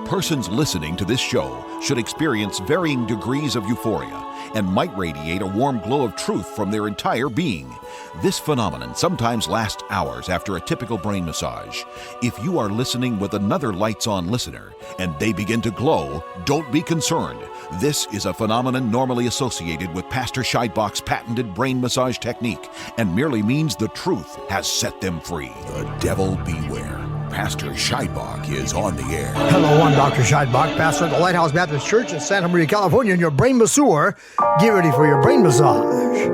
Persons listening to this show should experience varying degrees of euphoria and might radiate a warm glow of truth from their entire being. This phenomenon sometimes lasts hours after a typical brain massage. If you are listening with another lights-on listener and they begin to glow, don't be concerned. This is a phenomenon normally associated with Pastor Scheidbach's patented brain massage technique and merely means the truth has set them free. The devil beware. Pastor Scheidbach is on the air. Hello, I'm Dr. Scheidbach, pastor at the Lighthouse Baptist Church in Santa Maria, California, and your brain masseur. Get ready for your brain massage.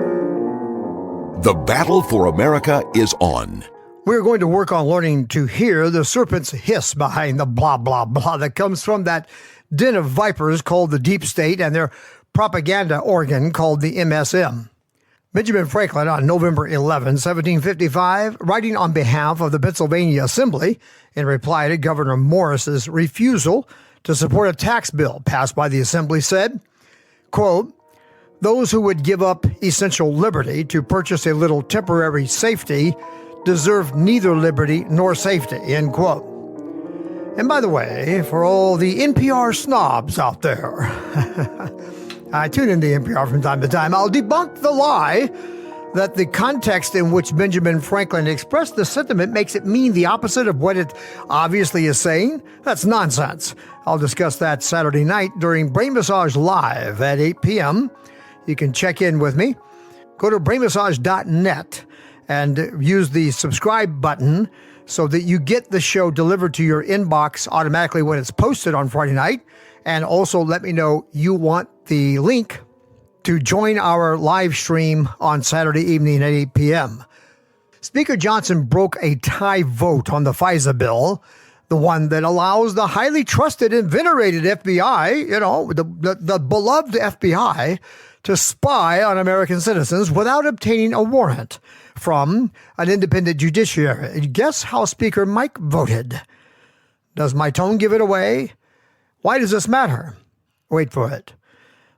The battle for America is on. We're going to work on learning to hear the serpent's hiss behind the blah, blah, blah that comes from that den of vipers called the Deep State and their propaganda organ called the MSM. Benjamin Franklin, on November 11, 1755, writing on behalf of the Pennsylvania Assembly in reply to Governor Morris's refusal to support a tax bill passed by the Assembly, said, quote, "Those who would give up essential liberty to purchase a little temporary safety deserve neither liberty nor safety," end quote. And by the way, for all the NPR snobs out there, I tune into NPR from time to time. I'll debunk the lie that the context in which Benjamin Franklin expressed the sentiment makes it mean the opposite of what it obviously is saying. That's nonsense. I'll discuss that Saturday night during Brain Massage Live at 8 p.m. You can check in with me. Go to brainmassage.net and use the subscribe button so that you get the show delivered to your inbox automatically when it's posted on Friday night. And also let me know you want the link to join our live stream on Saturday evening at 8 p.m. Speaker Johnson broke a tie vote on the FISA bill, the one that allows the highly trusted and venerated FBI, the beloved FBI, to spy on American citizens without obtaining a warrant from an independent judiciary. Guess how Speaker Mike voted? Does my tone give it away? Why does this matter? Wait for it.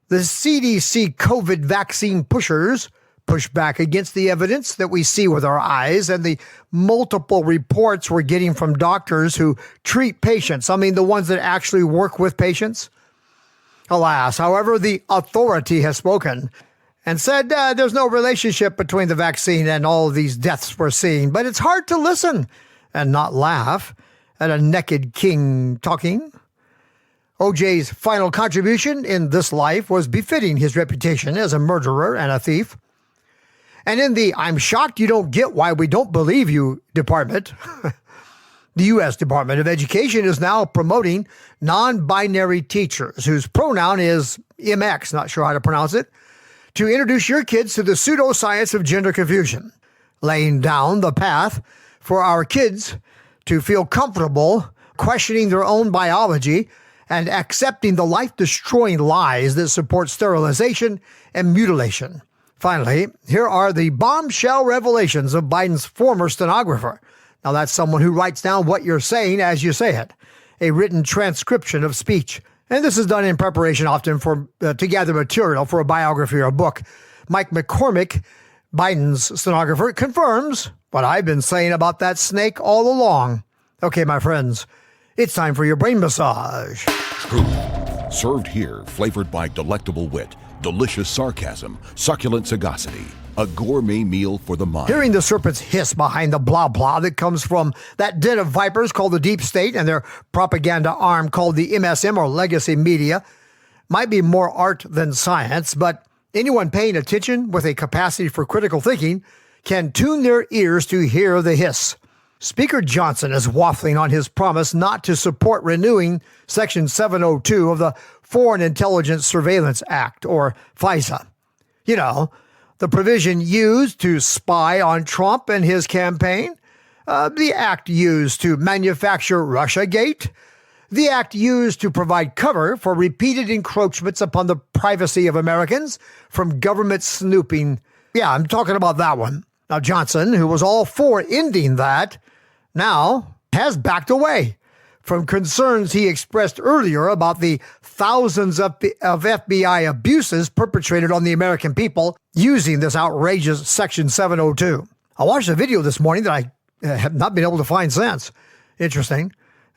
The CDC COVID vaccine pushers push back against the evidence that we see with our eyes and the multiple reports we're getting from doctors who treat patients. I mean, the ones that actually work with patients. Alas, however, the authority has spoken and said there's no relationship between the vaccine and all of these deaths we're seeing. But it's hard to listen and not laugh at a naked king talking. OJ's final contribution in this life was befitting his reputation as a murderer and a thief. And in the "I'm shocked you don't get why we don't believe you" department, the U.S. Department of Education is now promoting non-binary teachers, whose pronoun is MX, not sure how to pronounce it, to introduce your kids to the pseudoscience of gender confusion, laying down the path for our kids to feel comfortable questioning their own biology and accepting the life-destroying lies that support sterilization and mutilation. Finally, here are the bombshell revelations of Biden's former stenographer. Now, that's someone who writes down what you're saying as you say it, a written transcription of speech. And this is done in preparation often for to gather material for a biography or a book. Mike McCormick, Biden's stenographer, confirms what I've been saying about that snake all along. Okay, my friends, it's time for your brain massage. Truth, served here, flavored by delectable wit, delicious sarcasm, succulent sagacity, a gourmet meal for the mind. Hearing the serpent's hiss behind the blah blah that comes from that den of vipers called the Deep State and their propaganda arm called the MSM or legacy media might be more art than science, but anyone paying attention with a capacity for critical thinking can tune their ears to hear the hiss. Speaker Johnson is waffling on his promise not to support renewing Section 702 of the Foreign Intelligence Surveillance Act, or FISA. You know, the provision used to spy on Trump and his campaign, the act used to manufacture Russiagate, the act used to provide cover for repeated encroachments upon the privacy of Americans from government snooping. Yeah, I'm talking about that one. Now, Johnson, who was all for ending that, now has backed away from concerns he expressed earlier about the thousands of FBI abuses perpetrated on the American people using this outrageous Section 702. I watched a video this morning that I have not been able to find since. Interesting.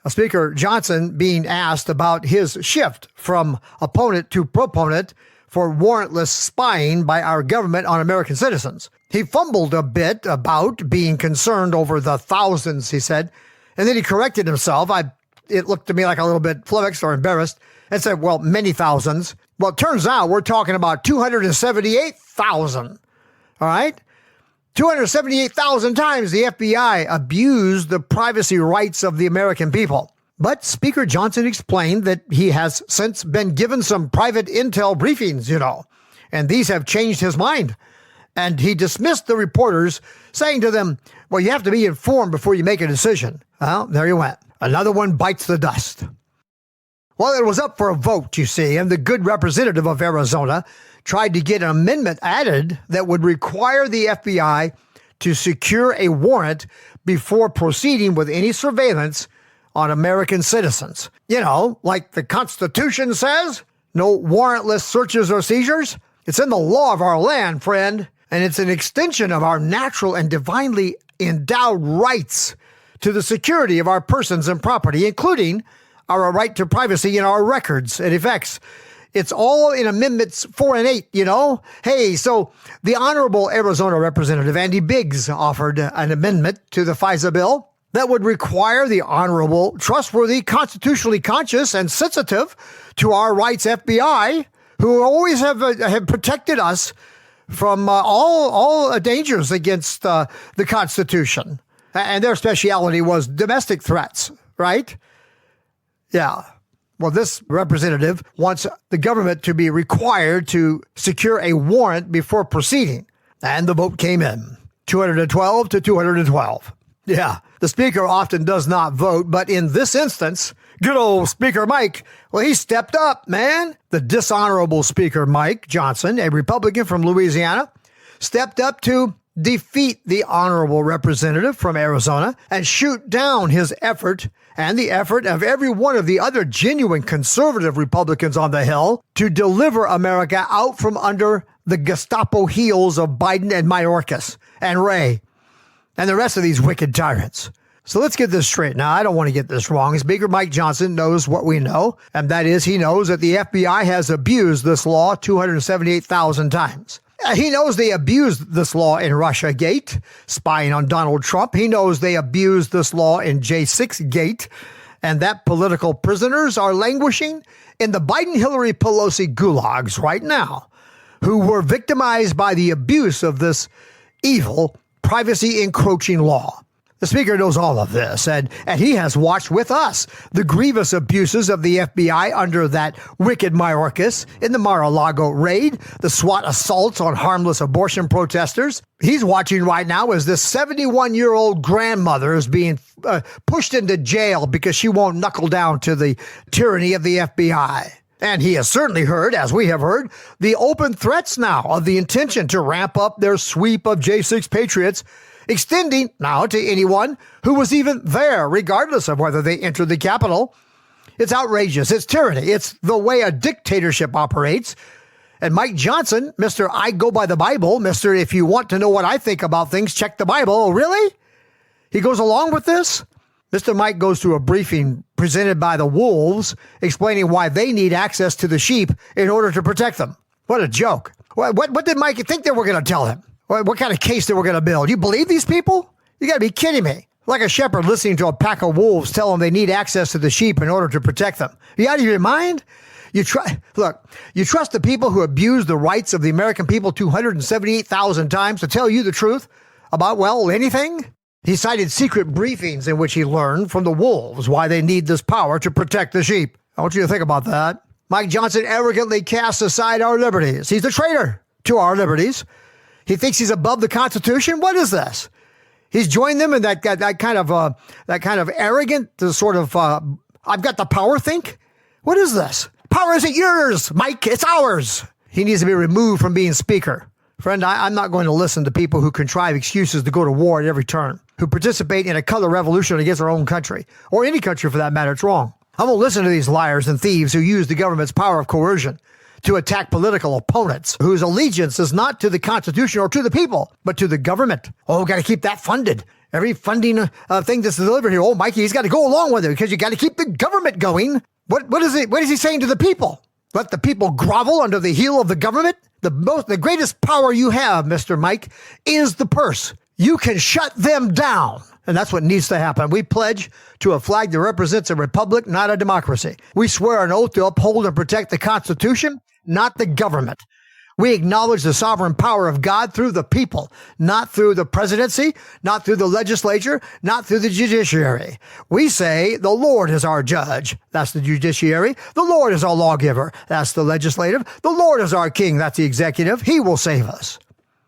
Speaker Johnson being asked about his shift from opponent to proponent for warrantless spying by our government on American citizens. He fumbled a bit about being concerned over the thousands, he said, and then he corrected himself. It looked to me like a little bit flummoxed or embarrassed and said, well, many thousands. Well, it turns out we're talking about 278,000, all right? 278,000 times the FBI abused the privacy rights of the American people. But Speaker Johnson explained that he has since been given some private intel briefings, and these have changed his mind. And he dismissed the reporters, saying to them, well, you have to be informed before you make a decision. Well, there you went. Another one bites the dust. Well, it was up for a vote, you see, and the good representative of Arizona tried to get an amendment added that would require the FBI to secure a warrant before proceeding with any surveillance on American citizens. Like the Constitution says, no warrantless searches or seizures. It's in the law of our land, friend, and it's an extension of our natural and divinely endowed rights to the security of our persons and property, including our right to privacy in our records and effects. It's all in Amendments 4 and 8, Hey, so the Honorable Arizona Representative Andy Biggs offered an amendment to the FISA bill that would require the honorable, trustworthy, constitutionally conscious, and sensitive to our rights FBI, who always have protected us from all dangers against the Constitution. And their specialty was domestic threats, right? Yeah. Well, this representative wants the government to be required to secure a warrant before proceeding. And the vote came in, 212 to 212. Yeah, the speaker often does not vote, but in this instance, good old Speaker Mike, well, he stepped up, man. The dishonorable Speaker Mike Johnson, a Republican from Louisiana, stepped up to defeat the honorable representative from Arizona and shoot down his effort and the effort of every one of the other genuine conservative Republicans on the Hill to deliver America out from under the Gestapo heels of Biden and Mayorkas and Wray and the rest of these wicked tyrants. So let's get this straight. Now, I don't want to get this wrong. Speaker Mike Johnson knows what we know, and that is he knows that the FBI has abused this law 278,000 times. He knows they abused this law in Russiagate, spying on Donald Trump. He knows they abused this law in J6 Gate, and that political prisoners are languishing in the Biden-Hillary Pelosi gulags right now, who were victimized by the abuse of this evil privacy-encroaching law. The speaker knows all of this, and he has watched with us the grievous abuses of the FBI under that wicked Mayorkas in the Mar-a-Lago raid, the SWAT assaults on harmless abortion protesters. He's watching right now as this 71-year-old grandmother is being pushed into jail because she won't knuckle down to the tyranny of the FBI. And he has certainly heard, as we have heard, the open threats now of the intention to ramp up their sweep of J6 patriots, extending now to anyone who was even there, regardless of whether they entered the Capitol. It's outrageous. It's tyranny. It's the way a dictatorship operates. And Mike Johnson, Mr. I go by the Bible, Mr. if you want to know what I think about things, check the Bible. Oh, really? He goes along with this? Mr. Mike goes to a briefing presented by the wolves, explaining why they need access to the sheep in order to protect them. What a joke. What did Mike think they were going to tell him? What kind of case they were going to build? You believe these people? You got to be kidding me. Like a shepherd listening to a pack of wolves tell them they need access to the sheep in order to protect them. You out of your mind? You trust the people who abuse the rights of the American people 278,000 times to tell you the truth about, well, anything? He cited secret briefings in which he learned from the wolves why they need this power to protect the sheep. I want you to think about that. Mike Johnson arrogantly casts aside our liberties. He's a traitor to our liberties. He thinks he's above the Constitution. What is this? He's joined them in that kind of arrogant sort of I've got the power think. What is this? Power isn't yours, Mike. It's ours. He needs to be removed from being speaker. Friend, I'm not going to listen to people who contrive excuses to go to war at every turn, who participate in a color revolution against our own country, or any country for that matter. It's wrong. I won't listen to these liars and thieves who use the government's power of coercion to attack political opponents whose allegiance is not to the Constitution or to the people, but to the government. Oh, got to keep that funded. Every funding thing that's delivered here, oh, Mikey, he's got to go along with it because you got to keep the government going. What is he saying to the people? Let the people grovel under the heel of the government? The greatest power you have, Mr. Mike, is the purse. You can shut them down. And that's what needs to happen. We pledge to a flag that represents a republic, not a democracy. We swear an oath to uphold and protect the Constitution, not the government. We acknowledge the sovereign power of God through the people, not through the presidency, not through the legislature, not through the judiciary. We say the Lord is our judge. That's the judiciary. The Lord is our lawgiver. That's the legislative. The Lord is our king. That's the executive. He will save us.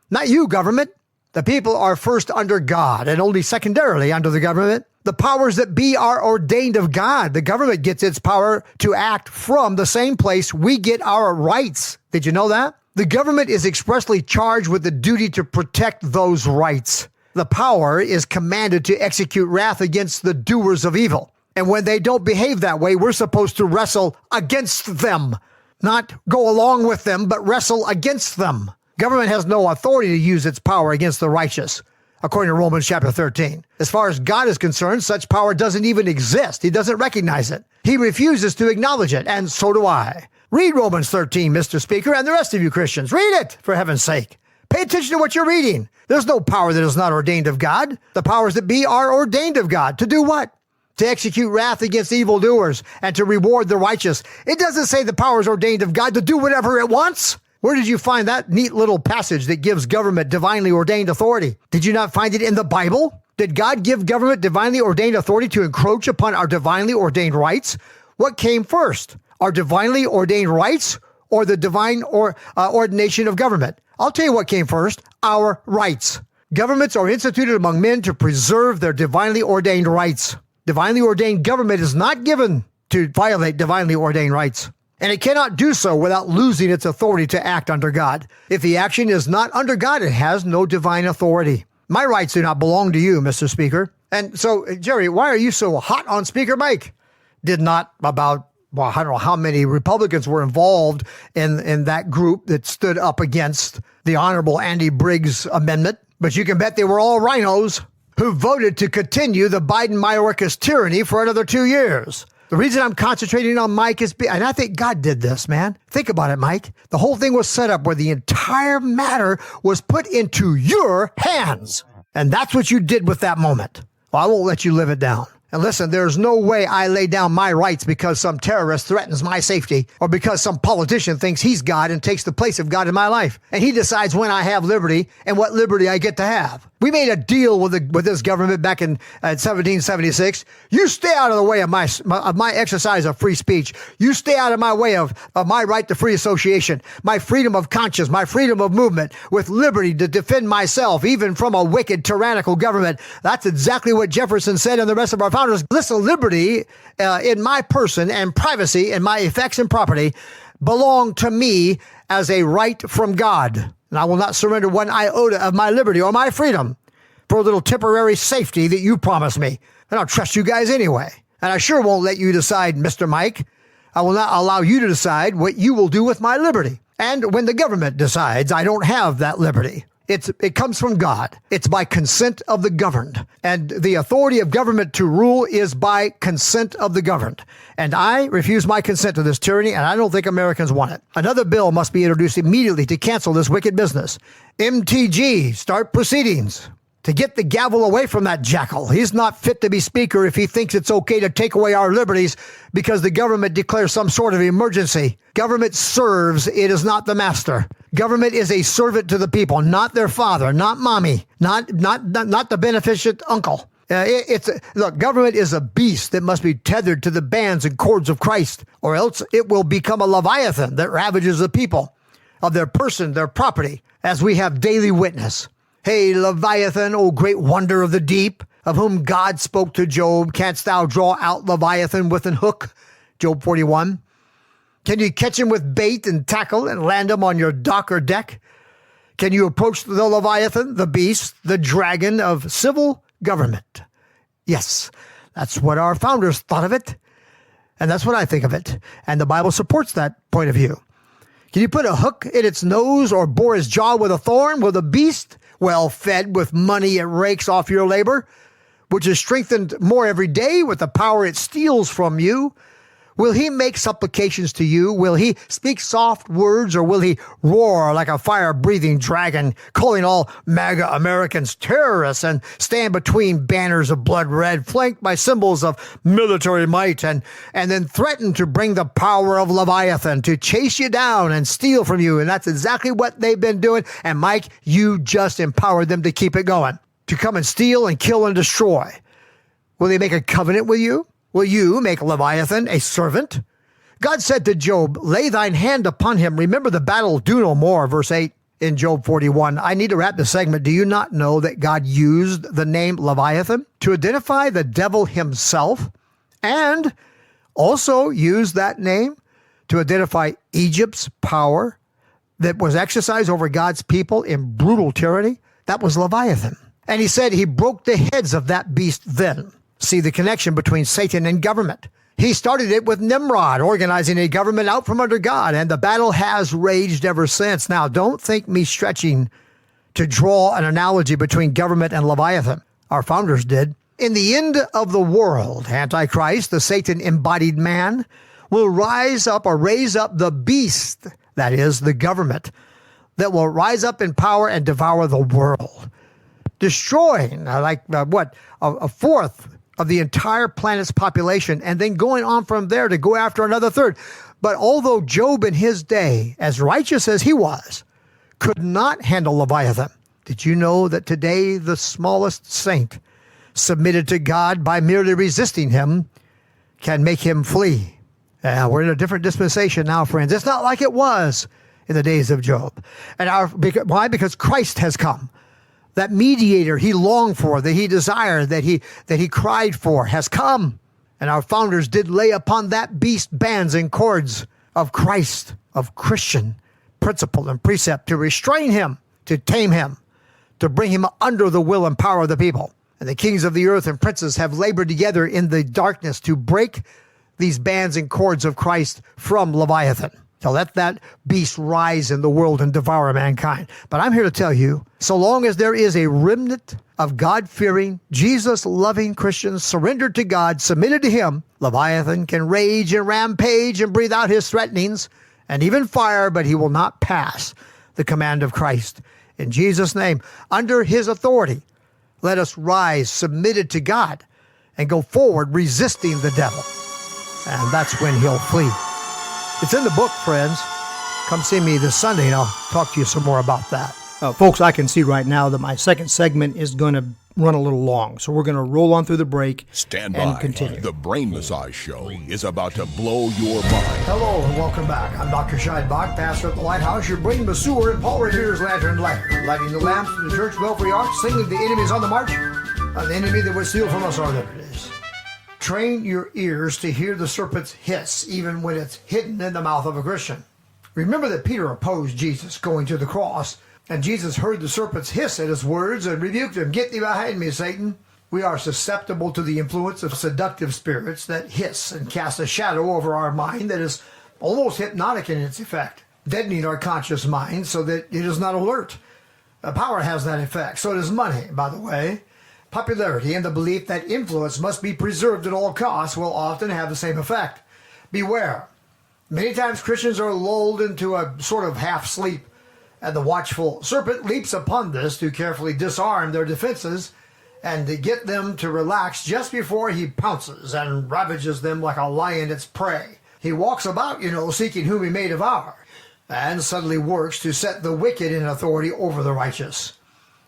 Not you, government. The people are first under God and only secondarily under the government. The powers that be are ordained of God. The government gets its power to act from the same place we get our rights. Did you know that? The government is expressly charged with the duty to protect those rights. The power is commanded to execute wrath against the doers of evil. And when they don't behave that way, we're supposed to wrestle against them, not go along with them, but wrestle against them. Government has no authority to use its power against the righteous, according to Romans chapter 13. As far as God is concerned, such power doesn't even exist. He doesn't recognize it. He refuses to acknowledge it, and so do I. Read Romans 13, Mr. Speaker, and the rest of you Christians. Read it, for heaven's sake. Pay attention to what you're reading. There's no power that is not ordained of God. The powers that be are ordained of God. To do what? To execute wrath against evildoers and to reward the righteous. It doesn't say the power is ordained of God to do whatever it wants. Where did you find that neat little passage that gives government divinely ordained authority? Did you not find it in the Bible? Did God give government divinely ordained authority to encroach upon our divinely ordained rights? What came first? Our divinely ordained rights or the divine ordination of government? I'll tell you what came first, our rights. Governments are instituted among men to preserve their divinely ordained rights. Divinely ordained government is not given to violate divinely ordained rights. And it cannot do so without losing its authority to act under God. If the action is not under God, it has no divine authority. My rights do not belong to you, Mr. Speaker. And so, Jerry, why are you so hot on Speaker Mike? I don't know how many Republicans were involved in that group that stood up against the Honorable Andy Briggs amendment, but you can bet they were all rhinos who voted to continue the Biden-Mayorkas tyranny for another 2 years. The reason I'm concentrating on Mike is, and I think God did this, man. Think about it, Mike. The whole thing was set up where the entire matter was put into your hands. And that's what you did with that moment. Well, I won't let you live it down. And listen, there's no way I lay down my rights because some terrorist threatens my safety or because some politician thinks he's God and takes the place of God in my life. And he decides when I have liberty and what liberty I get to have. We made a deal with this government back in 1776. You stay out of the way of my exercise of free speech. You stay out of my way of my right to free association, my freedom of conscience, my freedom of movement, with liberty to defend myself, even from a wicked, tyrannical government. That's exactly what Jefferson said and the rest of our founders. Listen, liberty in my person and privacy and my effects and property belong to me as a right from God. And I will not surrender one iota of my liberty or my freedom for a little temporary safety that you promised me. I don't trust you guys anyway. And I sure won't let you decide, Mr. Mike. I will not allow you to decide what you will do with my liberty. And when the government decides, I don't have that liberty. It comes from God. It's by consent of the governed. And the authority of government to rule is by consent of the governed. And I refuse my consent to this tyranny, and I don't think Americans want it. Another bill must be introduced immediately to cancel this wicked business. MTG, start proceedings to get the gavel away from that jackal. He's not fit to be speaker if he thinks it's okay to take away our liberties because the government declares some sort of emergency. Government serves, it is not the master. Government is a servant to the people, not their father, not mommy, not the beneficent uncle. Look, government is a beast that must be tethered to the bands and cords of Christ, or else it will become a Leviathan that ravages the people of their person, their property, as we have daily witness. Hey, Leviathan, O great wonder of the deep, of whom God spoke to Job, canst thou draw out Leviathan with an hook? Job 41. Can you catch him with bait and tackle and land him on your dock or deck? Can you approach the Leviathan, the beast, the dragon of civil government? Yes, that's what our founders thought of it, and that's what I think of it. And the Bible supports that point of view. Can you put a hook in its nose or bore its jaw with a thorn? Will the beast, well fed with money it rakes off your labor, which is strengthened more every day with the power it steals from you, will he make supplications to you? Will he speak soft words, or will he roar like a fire-breathing dragon, calling all MAGA Americans terrorists and stand between banners of blood red, flanked by symbols of military might, and then threaten to bring the power of Leviathan to chase you down and steal from you? And that's exactly what they've been doing. And Mike, you just empowered them to keep it going, to come and steal and kill and destroy. Will they make a covenant with you? Will you make Leviathan a servant? God said to Job, lay thine hand upon him. Remember the battle, do no more. Verse 8 in Job 41. I need to wrap the segment. Do you not know that God used the name Leviathan to identify the devil himself, and also used that name to identify Egypt's power that was exercised over God's people in brutal tyranny? That was Leviathan. And he said he broke the heads of that beast then. See the connection between Satan and government. He started it with Nimrod, organizing a government out from under God, and the battle has raged ever since. Now, don't think me stretching to draw an analogy between government and Leviathan. Our founders did. In the end of the world, Antichrist, the Satan-embodied man, will raise up the beast, that is, the government, that will rise up in power and devour the world, destroying a fourth of the entire planet's population, and then going on from there to go after another third. But although Job in his day, as righteous as he was, could not handle Leviathan, did you know that today the smallest saint submitted to God by merely resisting him can make him flee? We're in a different dispensation now, friends. It's not like it was in the days of Job. And why? Because Christ has come. That mediator he longed for, that he desired, that he cried for, has come. And our founders did lay upon that beast bands and cords of Christ, of Christian principle and precept, to restrain him, to tame him, to bring him under the will and power of the people. And the kings of the earth and princes have labored together in the darkness to break these bands and cords of Christ from Leviathan, to let that beast rise in the world and devour mankind. But I'm here to tell you, so long as there is a remnant of God-fearing, Jesus-loving Christians surrendered to God, submitted to him, Leviathan can rage and rampage and breathe out his threatenings and even fire, but he will not pass the command of Christ. In Jesus' name, under his authority, let us rise submitted to God and go forward resisting the devil. And that's when he'll flee. It's in the book, friends. Come see me this Sunday, and I'll talk to you some more about that. Folks, I can see right now that my second segment is going to run a little long, so we're going to roll on through the break Stand and by. continue. The Brain Massage Show is about to blow your mind. Hello, and welcome back. I'm Dr. Scheidbach, pastor at the Lighthouse, your brain masseur, and Paul Revere's Lantern Lighter, lighting the lamps in the church belfry arch, singing the enemies on the march, an enemy that would steal from us our liberties. Train your ears to hear the serpent's hiss, even when it's hidden in the mouth of a Christian. Remember that Peter opposed Jesus going to the cross, and Jesus heard the serpent's hiss at his words and rebuked him. Get thee behind me, Satan. We are susceptible to the influence of seductive spirits that hiss and cast a shadow over our mind that is almost hypnotic in its effect, deadening our conscious mind so that it is not alert. Power has that effect. So does money, by the way. Popularity and the belief that influence must be preserved at all costs will often have the same effect. Beware. Many times Christians are lulled into a sort of half-sleep, and the watchful serpent leaps upon this to carefully disarm their defenses and to get them to relax just before he pounces and ravages them like a lion its prey. He walks about, seeking whom he may devour, and suddenly works to set the wicked in authority over the righteous.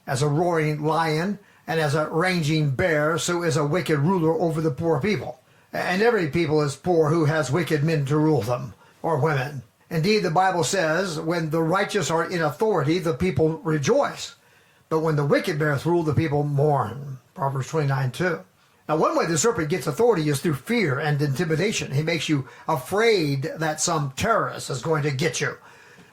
As a roaring lion and as a raging bear, so is a wicked ruler over the poor people. And every people is poor who has wicked men to rule them, or women. Indeed, the Bible says, when the righteous are in authority, the people rejoice. But when the wicked beareth rule, the people mourn. Proverbs 29:2. Now, one way the serpent gets authority is through fear and intimidation. He makes you afraid that some terrorist is going to get you.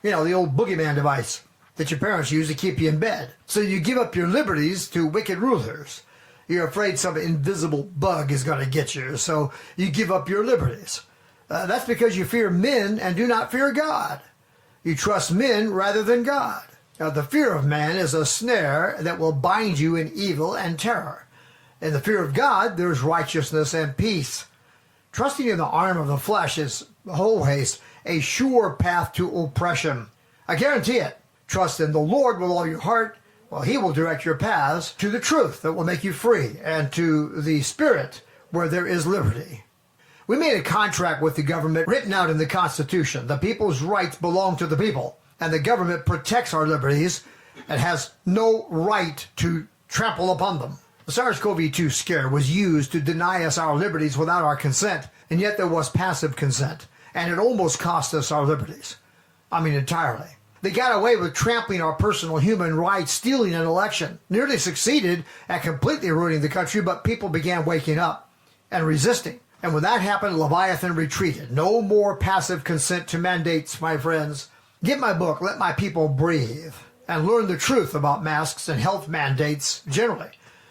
The old boogeyman device that your parents used to keep you in bed. So you give up your liberties to wicked rulers. You're afraid some invisible bug is going to get you, so you give up your liberties. That's because you fear men and do not fear God. You trust men rather than God. Now, the fear of man is a snare that will bind you in evil and terror. In the fear of God, there's righteousness and peace. Trusting in the arm of the flesh is always a sure path to oppression. I guarantee it. Trust in the Lord with all your heart. Well, he will direct your paths to the truth that will make you free and to the Spirit where there is liberty. We made a contract with the government written out in the Constitution. The people's rights belong to the people, and the government protects our liberties and has no right to trample upon them. The SARS-CoV-2 scare was used to deny us our liberties without our consent, and yet there was passive consent, and it almost cost us our liberties. I mean, entirely. They got away with trampling our personal human rights, stealing an election, nearly succeeded at completely ruining the country, but people began waking up and resisting. And when that happened, Leviathan retreated. No more passive consent to mandates, my friends. Get my book, Let My People Breathe, and learn the truth about masks and health mandates generally,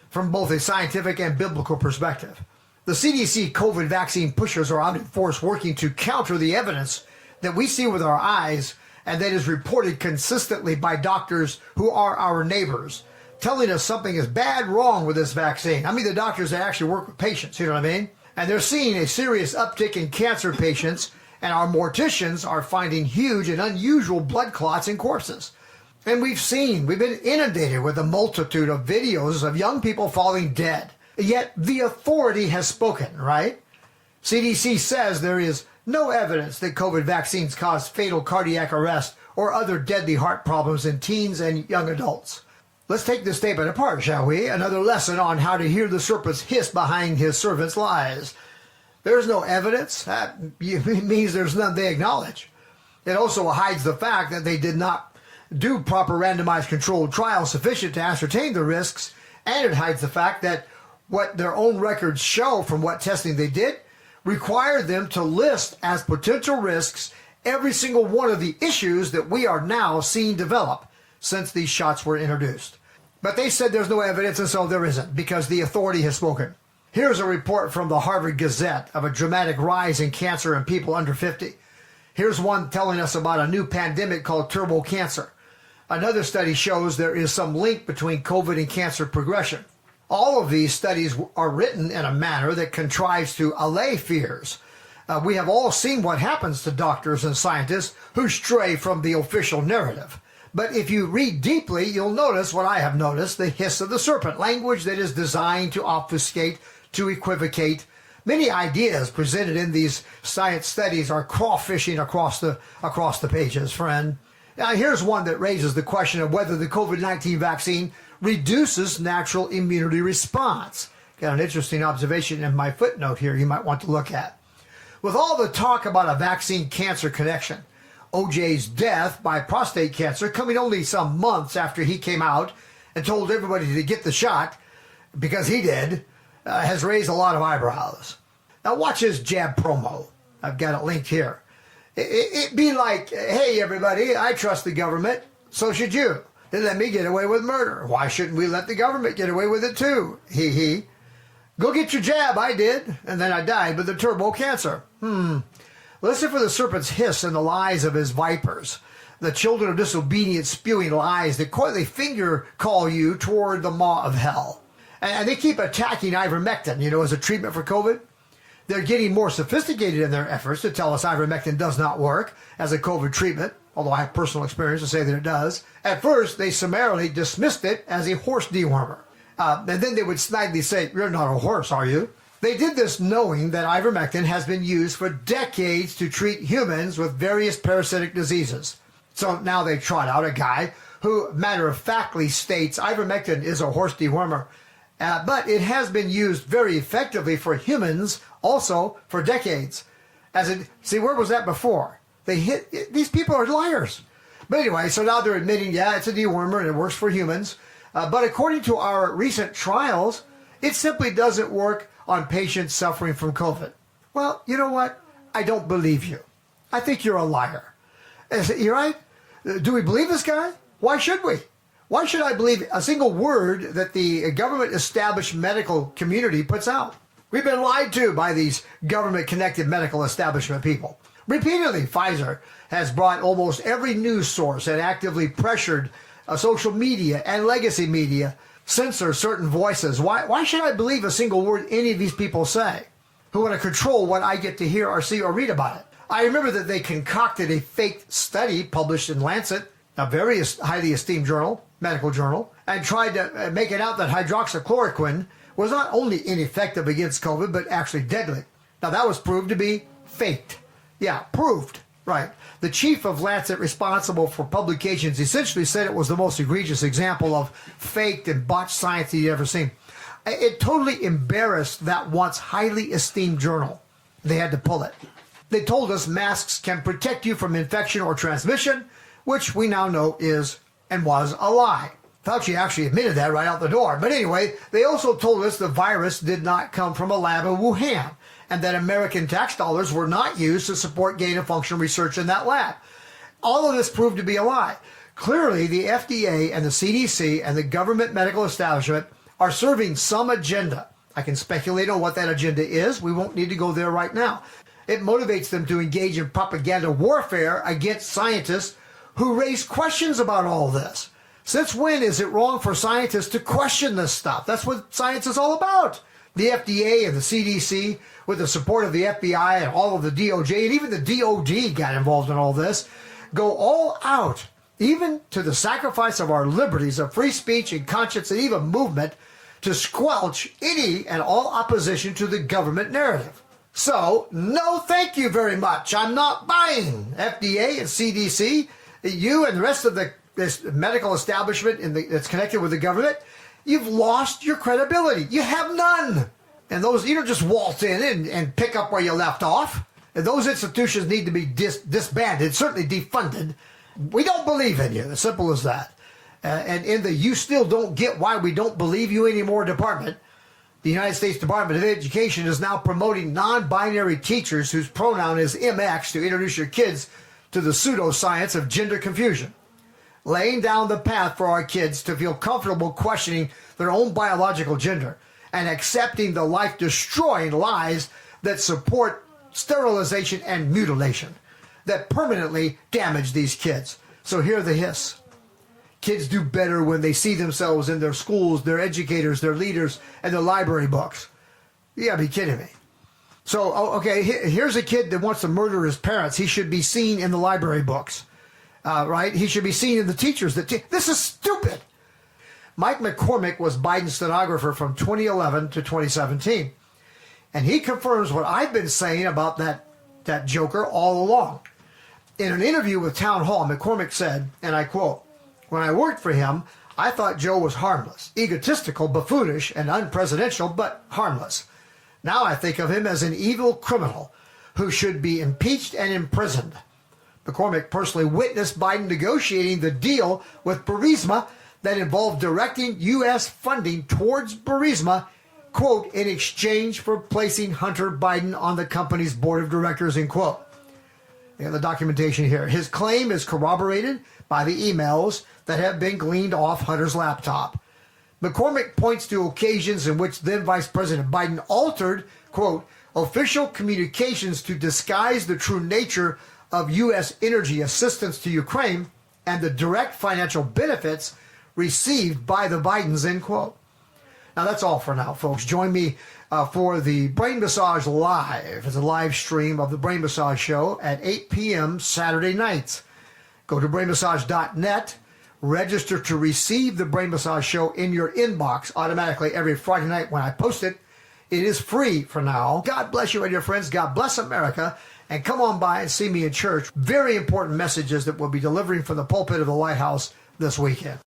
from both a scientific and biblical perspective. The CDC COVID vaccine pushers are out in force working to counter the evidence that we see with our eyes and that is reported consistently by doctors who are our neighbors, telling us something is bad wrong with this vaccine. I mean, the doctors that actually work with patients, you know what I mean? And they're seeing a serious uptick in cancer patients, and our morticians are finding huge and unusual blood clots in corpses. And we've been inundated with a multitude of videos of young people falling dead. Yet the authority has spoken, right? CDC says there is no evidence that COVID vaccines cause fatal cardiac arrest or other deadly heart problems in teens and young adults. Let's take this statement apart, shall we? Another lesson on how to hear the serpent's hiss behind his servant's lies. There's no evidence. That means there's none they acknowledge. It also hides the fact that they did not do proper randomized controlled trials sufficient to ascertain the risks, and it hides the fact that what their own records show from what testing they did required them to list as potential risks every single one of the issues that we are now seeing develop since these shots were introduced. But they said there's no evidence, and so there isn't, because the authority has spoken. Here's a report from the Harvard Gazette of a dramatic rise in cancer in people under 50. Here's one telling us about a new pandemic called turbo cancer. Another study shows there is some link between COVID and cancer progression. All of these studies are written in a manner that contrives to allay fears. We have all seen what happens to doctors and scientists who stray from the official narrative. But if you read deeply, you'll notice what I have noticed, the hiss of the serpent, language that is designed to obfuscate, to equivocate. Many ideas presented in these science studies are crawfishing across the pages, friend. Now, here's one that raises the question of whether the COVID-19 vaccine reduces natural immunity response. Got an interesting observation in my footnote here you might want to look at. With all the talk about a vaccine-cancer connection, OJ's death by prostate cancer coming only some months after he came out and told everybody to get the shot, because he did, has raised a lot of eyebrows. Now watch his jab promo. I've got it linked here. It'd be like, hey everybody, I trust the government, so should you. They let me get away with murder. Why shouldn't we let the government get away with it too? He. Go get your jab, I did, and then I died with the turbo cancer. Listen for the serpent's hiss and the lies of his vipers, the children of disobedience spewing lies that coyly finger call you toward the maw of hell. And they keep attacking ivermectin, as a treatment for COVID. They're getting more sophisticated in their efforts to tell us ivermectin does not work as a COVID treatment, although I have personal experience to say that it does. At first, they summarily dismissed it as a horse dewormer. And then they would snidely say, you're not a horse, are you? They did this knowing that ivermectin has been used for decades to treat humans with various parasitic diseases. So now they trot out a guy who matter-of-factly states ivermectin is a horse dewormer. But it has been used very effectively for humans also for decades. See, where was that before? These people are liars. But anyway, so now they're admitting, yeah, it's a dewormer and it works for humans. But according to our recent trials, it simply doesn't work on patients suffering from COVID. Well, you know what? I don't believe you. I think you're a liar. You're right? Do we believe this guy? Why should we? Why should I believe a single word that the government-established medical community puts out? We've been lied to by these government-connected medical establishment people. Repeatedly, Pfizer has brought almost every news source and actively pressured social media and legacy media censor certain voices. Why should I believe a single word any of these people say who want to control what I get to hear or see or read about it? I remember that they concocted a fake study published in Lancet, a very highly esteemed journal, medical journal, and tried to make it out that hydroxychloroquine was not only ineffective against COVID, but actually deadly. Now, that was proved to be faked. Yeah, proved. Right. The chief of Lancet responsible for publications essentially said it was the most egregious example of faked and botched science he'd ever seen. It totally embarrassed that once highly esteemed journal. They had to pull it. They told us masks can protect you from infection or transmission, which we now know is and was a lie. Fauci actually admitted that right out the door. But anyway, they also told us the virus did not come from a lab in Wuhan, and that American tax dollars were not used to support gain-of-function research in that lab. All of this proved to be a lie. Clearly, the FDA and the CDC and the government medical establishment are serving some agenda. I can speculate on what that agenda is. We won't need to go there right now. It motivates them to engage in propaganda warfare against scientists who raise questions about all this. Since when is it wrong for scientists to question this stuff? That's what science is all about. The FDA and the CDC, with the support of the FBI and all of the DOJ, and even the DOD got involved in all this, go all out, even to the sacrifice of our liberties of free speech and conscience and even movement, to squelch any and all opposition to the government narrative. So, no thank you very much. I'm not buying FDA and CDC. You and the rest of this medical establishment that's connected with the government, you've lost your credibility. You have none. And those, you don't just waltz in and pick up where you left off. And those institutions need to be disbanded, certainly defunded. We don't believe in you, as simple as that. And in the you still don't get why we don't believe you anymore department, the United States Department of Education is now promoting non-binary teachers whose pronoun is MX to introduce your kids to the pseudoscience of gender confusion, laying down the path for our kids to feel comfortable questioning their own biological gender and accepting the life-destroying lies that support sterilization and mutilation that permanently damage these kids. So hear the hiss. Kids do better when they see themselves in their schools, their educators, their leaders, and their library books. You gotta be kidding me. So, okay, here's a kid that wants to murder his parents. He should be seen in the library books, right? He should be seen in the teachers. This is stupid. Mike McCormick was Biden's stenographer from 2011 to 2017. And he confirms what I've been saying about that joker all along. In an interview with Town Hall, McCormick said, and I quote, "When I worked for him, I thought Joe was harmless, egotistical, buffoonish, and unpresidential, but harmless. Now I think of him as an evil criminal who should be impeached and imprisoned." McCormick personally witnessed Biden negotiating the deal with Burisma that involved directing U.S. funding towards Burisma, quote, "in exchange for placing Hunter Biden on the company's board of directors," end quote. The documentation here. His claim is corroborated by the emails that have been gleaned off Hunter's laptop. McCormick points to occasions in which then Vice President Biden altered, quote, "official communications to disguise the true nature of U.S. energy assistance to Ukraine and the direct financial benefits received by the Bidens," end quote. Now, that's all for now, folks. Join me for the Brain Massage Live. It's a live stream of the Brain Massage Show at 8 p.m. Saturday nights. Go to brainmassage.net. Register to receive the Brain Massage Show in your inbox automatically every Friday night when I post it. It is free for now. God bless you, my dear friends. God bless America. And come on by and see me in church. Very important messages that we'll be delivering from the pulpit of the Lighthouse this weekend.